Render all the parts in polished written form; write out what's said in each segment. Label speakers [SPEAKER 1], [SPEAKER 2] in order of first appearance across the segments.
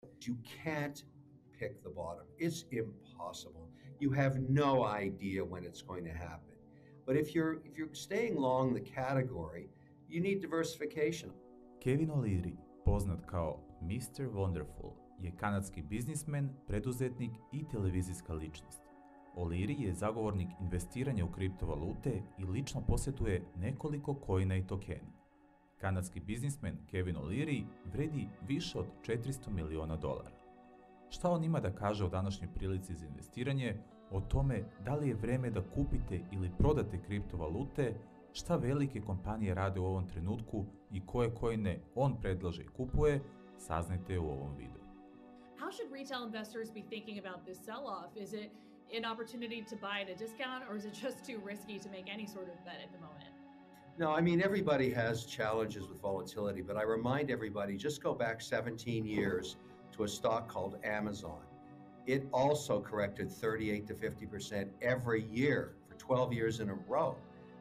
[SPEAKER 1] You can't pick the bottom. It's impossible. You have no idea when it's going to happen. But if you're staying long the category, you need diversification.
[SPEAKER 2] Kevin O'Leary, poznat kao Mr. Wonderful, je kanadski biznismen, preduzetnik i televizijska ličnost. O'Leary je zagovornik investiranja u kriptovalute i lično posjetuje nekoliko coina i tokena. Kanadski biznismen Kevin O'Leary vredi više od $400 miliona. Šta on ima da kaže o današnjoj prilici za investiranje, o tome da li je vreme da kupite ili prodate kriptovalute, šta velike kompanije rade u ovom trenutku i koje coine on predlaže i kupuje, saznajte u ovom videu.
[SPEAKER 3] How should retail investors be thinking about this sell-off? Is it an opportunity to buy at a discount, or is it just too risky to make any sort of bet at the moment?
[SPEAKER 1] No, I mean, everybody has challenges with volatility, but I remind everybody just go back 17 years to a stock called Amazon. It also corrected 38 to 50% every year for 12 years in a row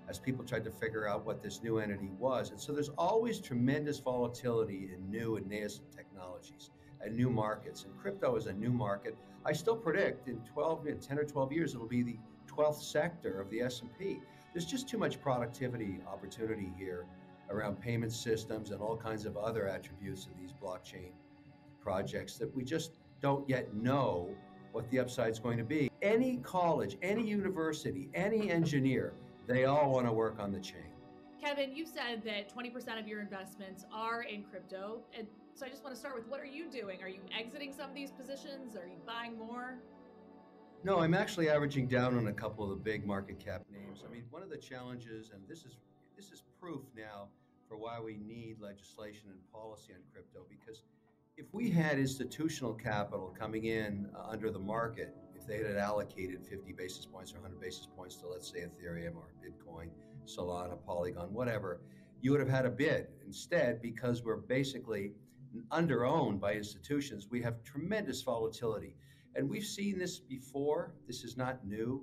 [SPEAKER 1] as people tried to figure out what this new entity was. And so there's always tremendous volatility in new and nascent technologies and new markets. And crypto is a new market. I still predict in 10 or 12 years, it'll be the 12th sector of the S&P. There's just too much productivity opportunity here around payment systems and all kinds of other attributes of these blockchain projects that we just don't yet know what the upside is going to be. Any college, any university, any engineer, they all want to work on the chain.
[SPEAKER 3] Kevin, you said that 20% of your investments are in crypto. And so I just want to start with, what are you doing? Are you exiting some of these positions? Are you buying more?
[SPEAKER 1] No, I'm actually averaging down on a couple of the big market cap names. I mean, one of the challenges, and this is proof now for why we need legislation and policy on crypto, because if we had institutional capital coming in under the market, if they had allocated 50 basis points or 100 basis points to, let's say, Ethereum or Bitcoin, Solana, Polygon, whatever, you would have had a bid. Instead, because we're basically under-owned by institutions, we have tremendous volatility. And we've seen this before. This is not new.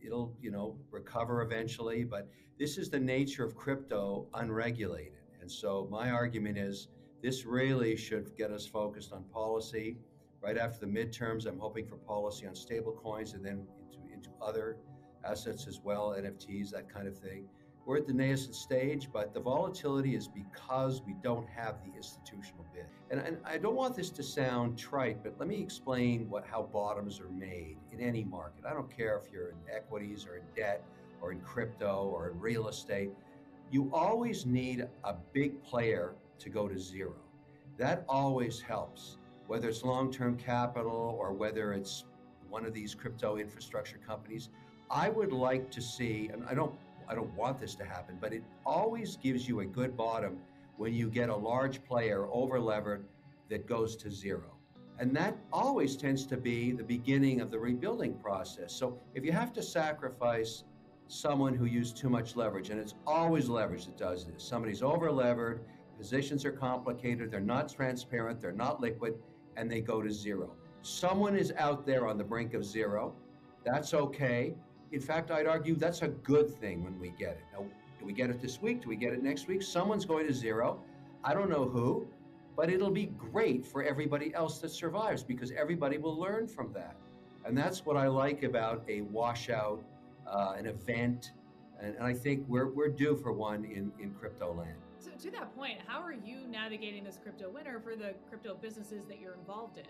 [SPEAKER 1] It'll, recover eventually, but this is the nature of crypto unregulated. And so my argument is this really should get us focused on policy. Right after the midterms, I'm hoping for policy on stable coins and then into other assets as well, NFTs, that kind of thing. We're at the nascent stage, but the volatility is because we don't have the institutional bid. And I don't want this to sound trite, but let me explain how bottoms are made in any market. I don't care if you're in equities or in debt or in crypto or in real estate. You always need a big player to go to zero. That always helps, whether it's long-term capital or whether it's one of these crypto infrastructure companies. I would like to see, and I don't want this to happen, but it always gives you a good bottom when you get a large player over-levered that goes to zero. And that always tends to be the beginning of the rebuilding process. So if you have to sacrifice someone who used too much leverage, and it's always leverage that does this, somebody's over-levered, positions are complicated, they're not transparent, they're not liquid, and they go to zero. Someone is out there on the brink of zero. That's okay. In fact, I'd argue that's a good thing when we get it. Now, do we get it this week? Do we get it next week? Someone's going to zero. I don't know who, but it'll be great for everybody else that survives because everybody will learn from that. And that's what I like about a washout, an event. And I think we're due for one in crypto land.
[SPEAKER 3] So to that point, how are you navigating this crypto winter for the crypto businesses that you're involved in?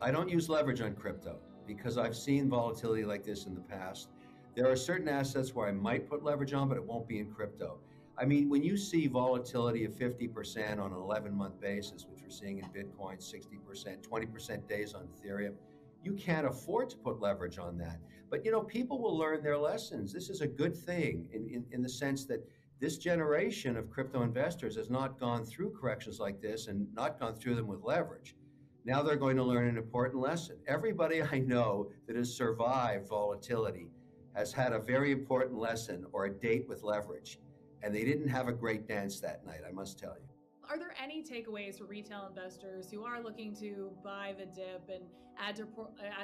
[SPEAKER 1] I don't use leverage on crypto because I've seen volatility like this in the past. There are certain assets where I might put leverage on, but it won't be in crypto. I mean, when you see volatility of 50% on an 11-month basis, which we're seeing in Bitcoin, 60%, 20% days on Ethereum, you can't afford to put leverage on that. But, people will learn their lessons. This is a good thing in the sense that this generation of crypto investors has not gone through corrections like this and not gone through them with leverage. Now they're going to learn an important lesson. Everybody I know that has survived volatility has had a very important lesson or a date with leverage, and they didn't have a great dance that night, I must tell you.
[SPEAKER 3] Are there any takeaways for retail investors who are looking to buy the dip and add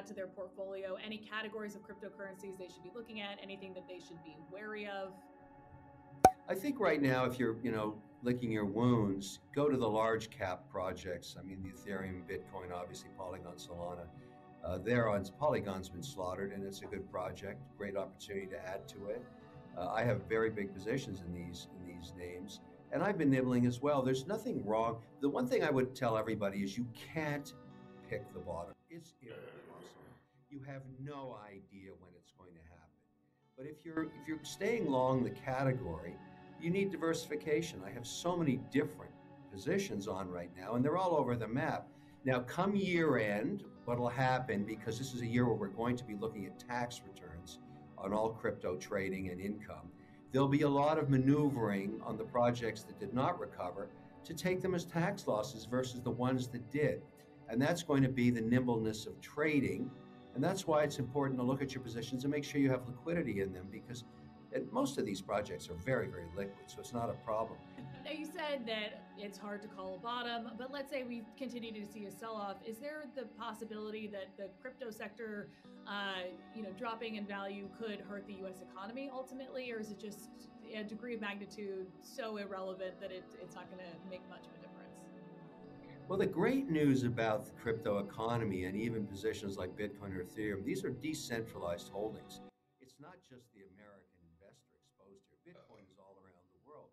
[SPEAKER 3] to their portfolio? Any categories of cryptocurrencies they should be looking at? Anything that they should be wary of?
[SPEAKER 1] I think right now, if you're, licking your wounds, go to the large cap projects. I mean, the Ethereum, Bitcoin, obviously Polygon, Solana. There on Polygon's been slaughtered, and it's a good project. Great opportunity to add to it. I have very big positions in these names, and I've been nibbling as well. There's nothing wrong. The one thing I would tell everybody is you can't pick the bottom. It's impossible. You have no idea when it's going to happen. But if you're staying long the category, you need diversification. I have so many different positions on right now, and they're all over the map. Now, come year end, what'll happen, because this is a year where we're going to be looking at tax returns on all crypto trading and income, there'll be a lot of maneuvering on the projects that did not recover to take them as tax losses versus the ones that did. And that's going to be the nimbleness of trading. And that's why it's important to look at your positions and make sure you have liquidity in them, because most of these projects are very, very liquid, so it's not a problem.
[SPEAKER 3] Now, you said that it's hard to call a bottom, but let's say we continue to see a sell-off. Is there the possibility that the crypto sector, dropping in value could hurt the U.S. economy ultimately, or is it just a degree of magnitude so irrelevant that it's not going to make much of a difference?
[SPEAKER 1] Well, the great news about the crypto economy and even positions like Bitcoin or Ethereum, these are decentralized holdings. It's not just the American investor exposed here. Bitcoin is all around the world.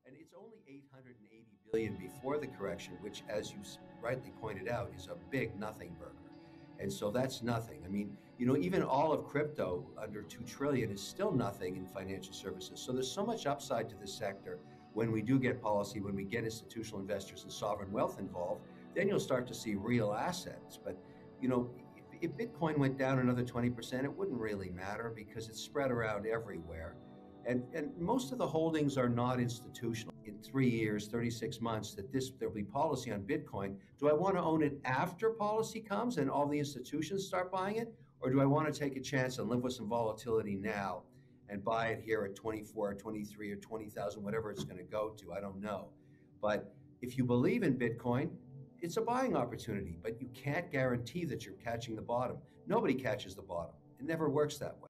[SPEAKER 1] And it's only 880 billion before the correction, which, as you rightly pointed out, is a big nothing burger. And so that's nothing. I mean, even all of crypto under 2 trillion is still nothing in financial services. So there's so much upside to this sector. When we do get policy, when we get institutional investors and sovereign wealth involved, then you'll start to see real assets. But, if Bitcoin went down another 20%, it wouldn't really matter because it's spread around everywhere. And most of the holdings are not institutional. In 3 years, 36 months, there'll be policy on Bitcoin. Do I want to own it after policy comes and all the institutions start buying it? Or do I want to take a chance and live with some volatility now and buy it here at 24 or 23 or 20,000, whatever it's going to go to? I don't know. But if you believe in Bitcoin, it's a buying opportunity, but you can't guarantee that you're catching the bottom. Nobody catches the bottom. It never works that way.